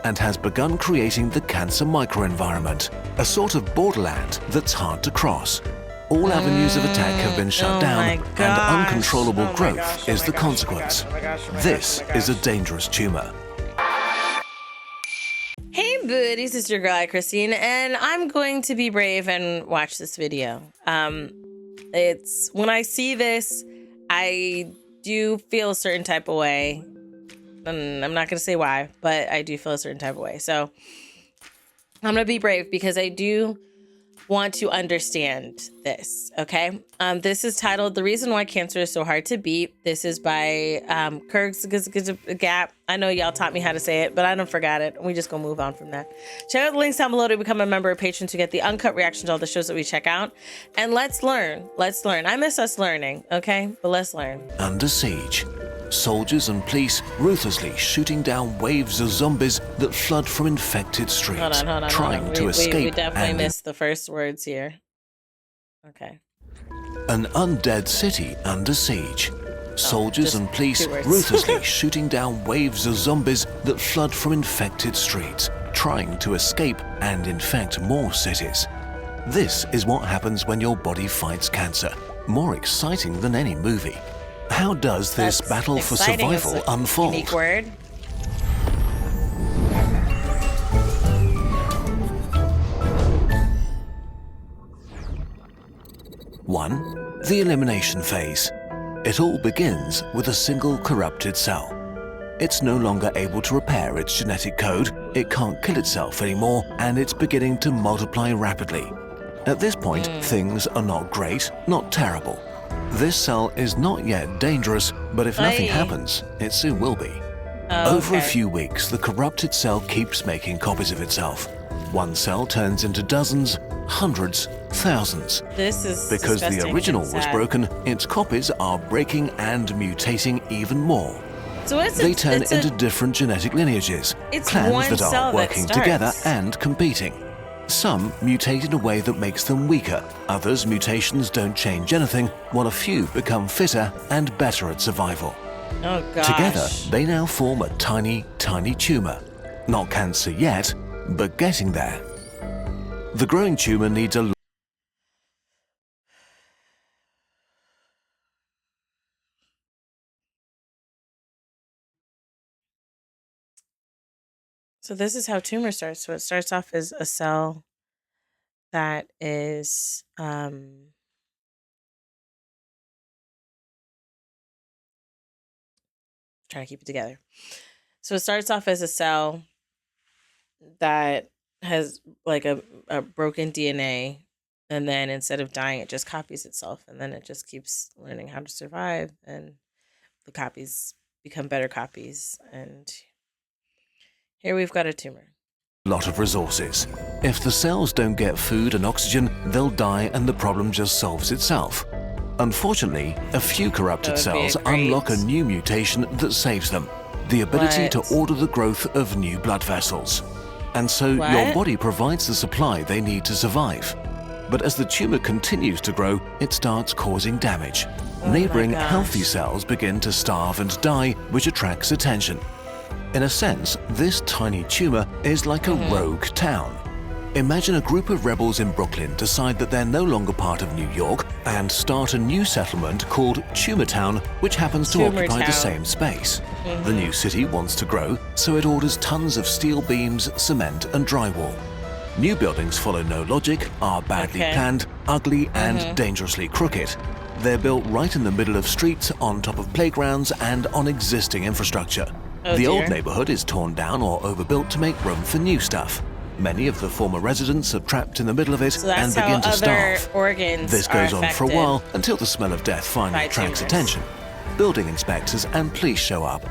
and has begun creating the cancer microenvironment, a sort of borderland that's hard to cross. All avenues of attack have been shut down, and uncontrollable growth is the consequence. This is a dangerous tumor. Hey buddies, it's your girl AyChristene, and I'm going to be brave and watch this video. It's when I see this, I do feel a certain type of way. And I'm not going to say why, but I do feel a certain type of way. So I'm going to be brave because I do want to understand this, okay? This is titled "The Reason Why Cancer is So Hard to Beat." This is by Kurzgesagt. I know y'all taught me how to say it, but I don't forgot it. We just gonna move on from that. Check out the links down below to become a member or patron to get the uncut reaction to all the shows that we check out. And let's learn. Let's learn. I miss us learning, okay? But let's learn. Under siege. Soldiers and police ruthlessly shooting down waves of zombies that flood from infected streets, trying to escape. We definitely missed the first words here. Okay. An undead city under siege. Soldiers and police ruthlessly shooting down waves of zombies that flood from infected streets, trying to escape and infect more cities. This is what happens when your body fights cancer. More exciting than any movie. How does this battle for survival unfold? Unique word. One, the elimination phase. It all begins with a single corrupted cell. It's no longer able to repair its genetic code, it can't kill itself anymore, and it's beginning to multiply rapidly. At this point, things are not great, not terrible. This cell is not yet dangerous, but if nothing happens, it soon will be. Over a few weeks, the corrupted cell keeps making copies of itself. One cell turns into dozens, hundreds, thousands. This is because the original was broken, its copies are breaking and mutating even more. So they turn into different genetic lineages, clans that are working together and competing. Some mutate in a way that makes them weaker. Others' mutations don't change anything, while a few become fitter and better at survival. Oh gosh. Together, they now form a tiny, tiny tumor. Not cancer yet, but getting there. The growing tumor needs a So this is how tumor starts. So it starts off as a cell that is trying to keep it together. So it starts off as a cell that has like a broken DNA, and then instead of dying, it just copies itself, and then it just keeps learning how to survive, and the copies become better copies, and here we've got a tumor. Lot of resources. If the cells don't get food and oxygen, they'll die and the problem just solves itself. Unfortunately, a few corrupted cells unlock a new mutation that saves them. The ability to order the growth of new blood vessels. And so your body provides the supply they need to survive. But as the tumor continues to grow, it starts causing damage. Neighboring healthy cells begin to starve and die, which attracts attention. In a sense, this tiny tumor is like a rogue town. Imagine a group of rebels in Brooklyn decide that they're no longer part of New York and start a new settlement called Tumor Town, which happens to occupy the same space. The new city wants to grow, so it orders tons of steel beams, cement, and drywall. New buildings follow no logic, are badly planned, ugly, and dangerously crooked. They're built right in the middle of streets, on top of playgrounds, and on existing infrastructure. The old neighborhood is torn down or overbuilt to make room for new stuff. Many of the former residents are trapped in the middle of it and begin to starve. This goes on for a while until the smell of death finally attracts attention. Building inspectors and police show up.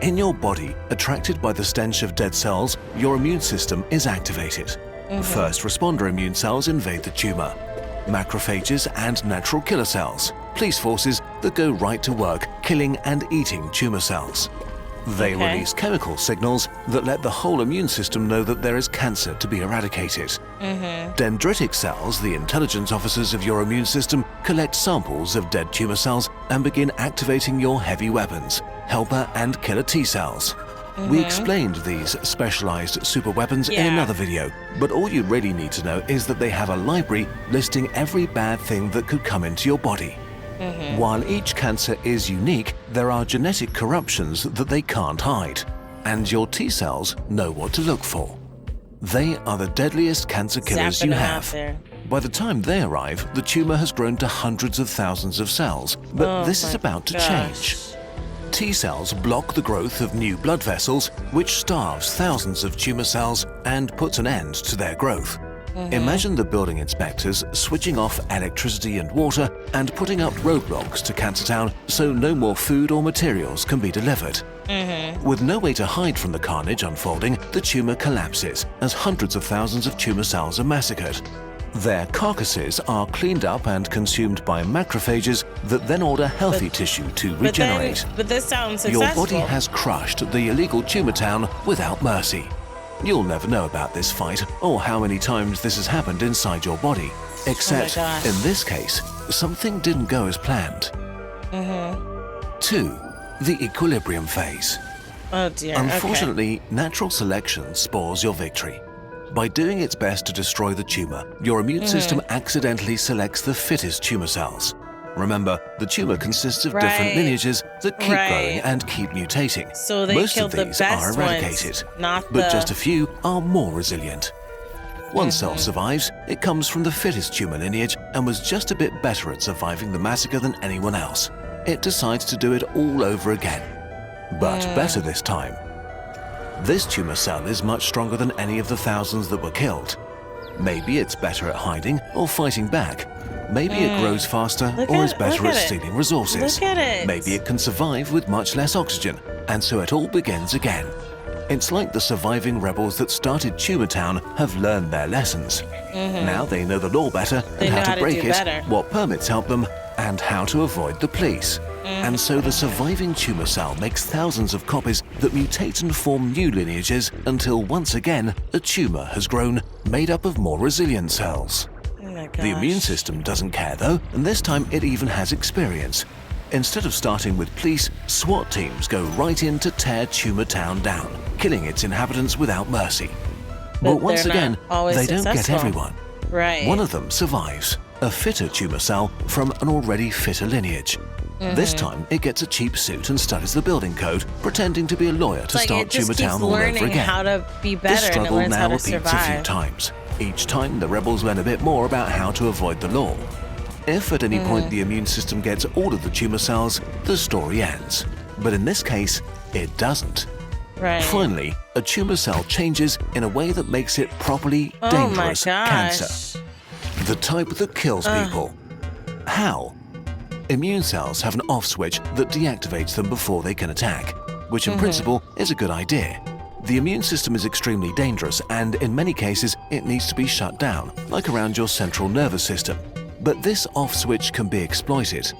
In your body, attracted by the stench of dead cells, your immune system is activated. First responder immune cells invade the tumor. Macrophages and natural killer cells, police forces that go right to work killing and eating tumor cells. They release chemical signals that let the whole immune system know that there is cancer to be eradicated. Dendritic cells, the intelligence officers of your immune system, collect samples of dead tumor cells and begin activating your heavy weapons, helper and killer T cells. We explained these specialized super weapons in another video, but all you really need to know is that they have a library listing every bad thing that could come into your body. While each cancer is unique, there are genetic corruptions that they can't hide, and your T cells know what to look for. They are the deadliest cancer killers you have. By the time they arrive, the tumor has grown to hundreds of thousands of cells, but this is about to change. T cells block the growth of new blood vessels, which starves thousands of tumor cells and puts an end to their growth. Imagine the building inspectors switching off electricity and water and putting up roadblocks to Cancer Town so no more food or materials can be delivered. With no way to hide from the carnage unfolding, the tumor collapses as hundreds of thousands of tumor cells are massacred. Their carcasses are cleaned up and consumed by macrophages that then order healthy tissue to regenerate. But this sounds successful. Your body has crushed the illegal tumor town without mercy. You'll never know about this fight or how many times this has happened inside your body, except in this case, something didn't go as planned. 2. The equilibrium phase. Oh dear. Unfortunately, natural selection spores your victory. By doing its best to destroy the tumor, your immune system accidentally selects the fittest tumor cells. Remember, the tumor consists of different lineages that keep growing and keep mutating. So they Most killed of these the best are eradicated, ones, but just a few are more resilient. One cell survives. It comes from the fittest tumor lineage and was just a bit better at surviving the massacre than anyone else. It decides to do it all over again, but better this time. This tumor cell is much stronger than any of the thousands that were killed. Maybe it's better at hiding or fighting back. Maybe it grows faster or is better at stealing resources. Maybe it can survive with much less oxygen, and so it all begins again. It's like the surviving rebels that started Tumor Town have learned their lessons. Now they know the law better and how to break it, what permits help them, and how to avoid the police. And so the surviving tumor cell makes thousands of copies that mutate and form new lineages until once again a tumor has grown, made up of more resilient cells. The immune system doesn't care though, and this time it even has experience. Instead of starting with police, SWAT teams go right in to tear Tumor Town down, killing its inhabitants without mercy. But once again, they don't get everyone. One of them survives, a fitter tumor cell from an already fitter lineage. This time, it gets a cheap suit and studies the building code, pretending to be a lawyer to start Tumor Town all over again. How to be better, this struggle and it now how to repeats survive. a few times. Each time, the rebels learn a bit more about how to avoid the law. If at any point the immune system gets all of the tumor cells, the story ends. But in this case, it doesn't. Finally, a tumor cell changes in a way that makes it properly dangerous cancer. The type that kills people. How? Immune cells have an off switch that deactivates them before they can attack, which in principle is a good idea. The immune system is extremely dangerous and in many cases it needs to be shut down, like around your central nervous system. But this off switch can be exploited.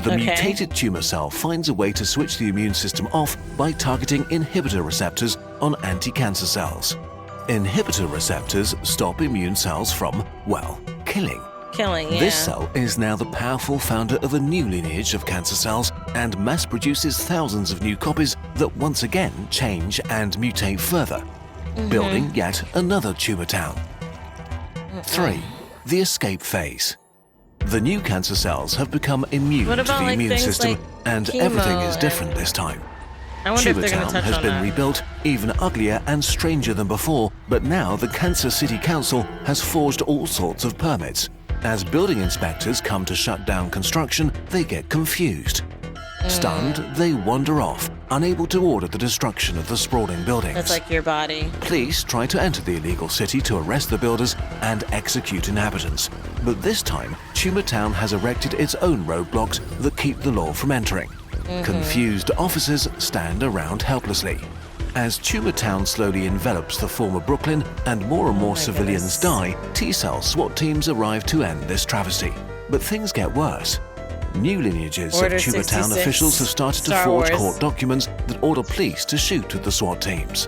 The mutated tumor cell finds a way to switch the immune system off by targeting inhibitor receptors on anti-cancer cells. Inhibitor receptors stop immune cells from, well, killing. This cell is now the powerful founder of a new lineage of cancer cells and mass produces thousands of new copies that once again change and mutate further, building yet another tumor town. 3. The escape phase. The new cancer cells have become immune to the immune system and everything is different this time. Tumor Town has been rebuilt, even uglier and stranger than before, but now the Cancer City Council has forged all sorts of permits. As building inspectors come to shut down construction, they get confused. Stunned, they wander off, unable to order the destruction of the sprawling buildings. That's like your body. Police try to enter the illegal city to arrest the builders and execute inhabitants. But this time, Tumor Town has erected its own roadblocks that keep the law from entering. Confused officers stand around helplessly. As Tumor Town slowly envelops the former Brooklyn and more civilians die, T-cell SWAT teams arrive to end this travesty. But things get worse. New lineages of Tumor Town officials have started to forge court documents that order police to shoot at the SWAT teams.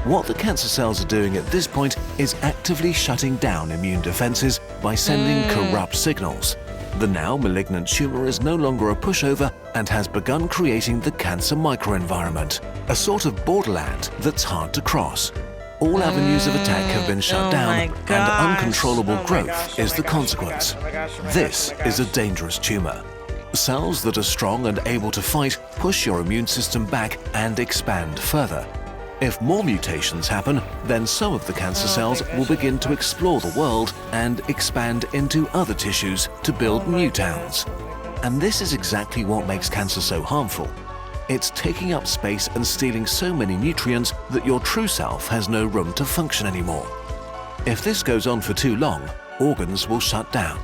What the cancer cells are doing at this point is actively shutting down immune defenses by sending corrupt signals. The now malignant tumor is no longer a pushover and has begun creating the cancer microenvironment, a sort of borderland that's hard to cross. All avenues of attack have been shut down, and uncontrollable growth is the consequence. This is a dangerous tumor. Cells that are strong and able to fight push your immune system back and expand further. If more mutations happen, then some of the cancer cells will begin to explore the world and expand into other tissues to build new towns. And this is exactly what makes cancer so harmful. It's taking up space and stealing so many nutrients that your true self has no room to function anymore. If this goes on for too long, organs will shut down.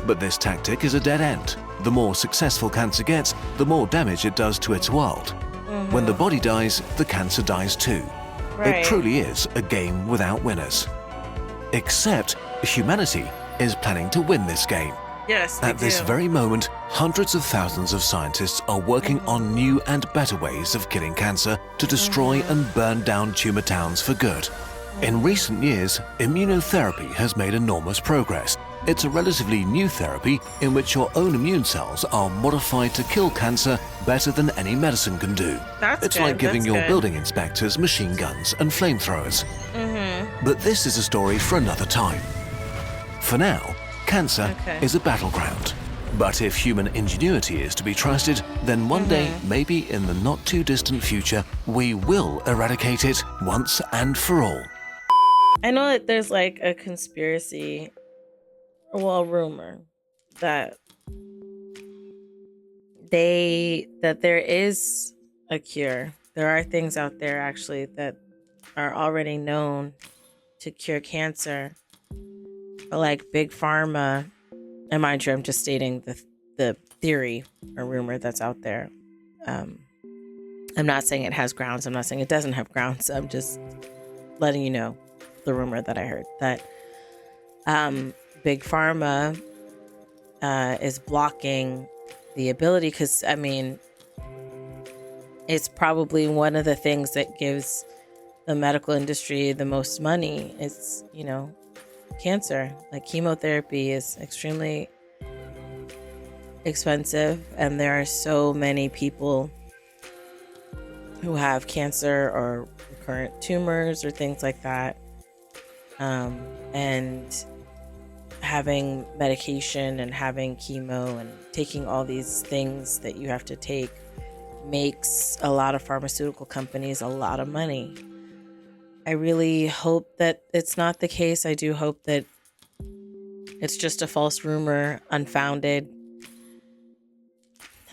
But this tactic is a dead end. The more successful cancer gets, the more damage it does to its world. When the body dies, the cancer dies too. Right. It truly is a game without winners. Except humanity is planning to win this game. Yes, At this very moment, hundreds of thousands of scientists are working on new and better ways of killing cancer to destroy and burn down tumor towns for good. In recent years, immunotherapy has made enormous progress. It's a relatively new therapy in which your own immune cells are modified to kill cancer better than any medicine can do. It's like giving your building inspectors machine guns and flamethrowers. But this is a story for another time. For now, cancer is a battleground. But if human ingenuity is to be trusted, then one day, maybe in the not too distant future, we will eradicate it once and for all. I know that there's like a conspiracy, well, a rumor that there is a cure. There are things out there actually that are already known to cure cancer. But like big pharma, and mind you, I'm just stating the theory or rumor that's out there. I'm not saying it has grounds. I'm not saying it doesn't have grounds. I'm just letting you know the rumor that I heard that big pharma is blocking the ability, because I mean, it's probably one of the things that gives the medical industry the most money. It's, you know, cancer. Like chemotherapy is extremely expensive, and there are so many people who have cancer or recurrent tumors or things like that. And having medication and having chemo and taking all these things that you have to take makes a lot of pharmaceutical companies a lot of money. I really hope that it's not the case. I do hope that it's just a false rumor, unfounded.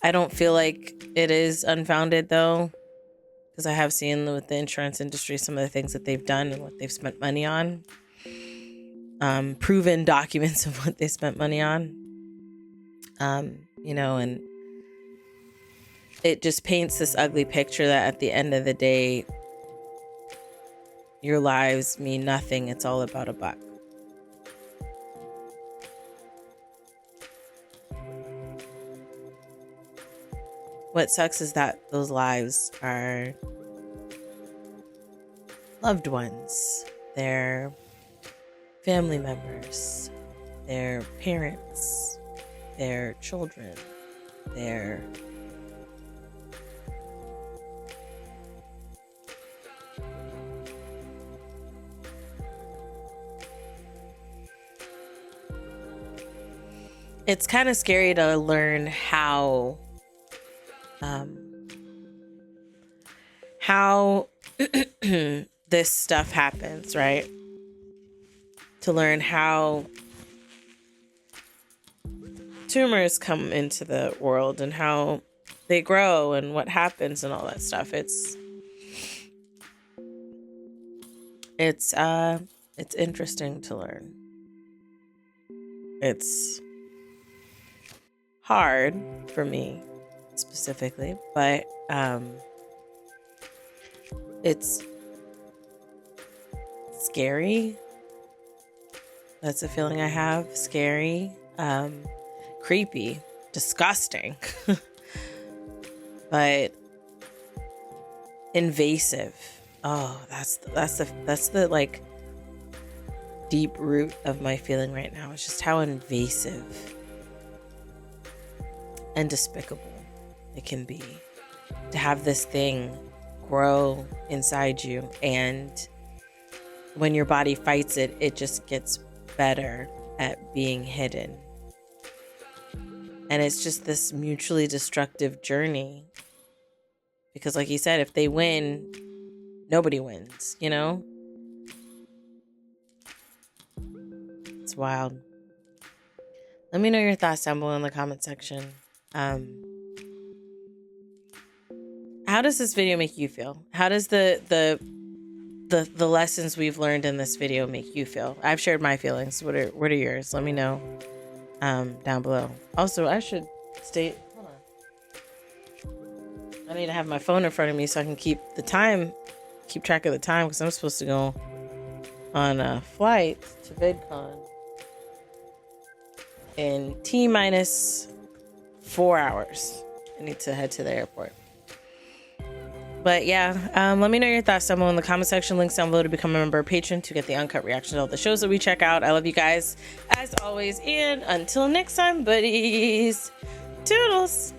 I don't feel like it is unfounded though, because I have seen with the insurance industry some of the things that they've done and what they've spent money on. Proven documents of what they spent money on. You know, and it just paints this ugly picture that at the end of the day, your lives mean nothing. It's all about a buck. What sucks is that those lives are loved ones. They're family members. They're parents. They're children. They're it's kind of scary to learn how this stuff happens, right? To learn how tumors come into the world and how they grow and what happens and all that stuff. It's interesting to learn. It's hard for me specifically, but it's scary. That's a feeling I have. Scary, creepy, disgusting, but invasive. Oh, that's the like deep root of my feeling right now. It's just how invasive and despicable it can be to have this thing grow inside you, and when your body fights it, it just gets better at being hidden. And it's just this mutually destructive journey. Because like you said, if they win, nobody wins, you know? It's wild. Let me know your thoughts down below in the comment section. How does this video make you feel? How does the lessons we've learned in this video make you feel? I've shared my feelings. What are yours? Let me know down below. Also, I should state, hold on. I need to have my phone in front of me so I can keep track of the time, because I'm supposed to go on a flight to VidCon in T-minus 4 hours. I need to head to the airport. But yeah, let me know your thoughts down below in the comment section. Links down below to become a member or patron to get the uncut reaction to all the shows that we check out. I love you guys as always, and until next time, buddies. Toodles.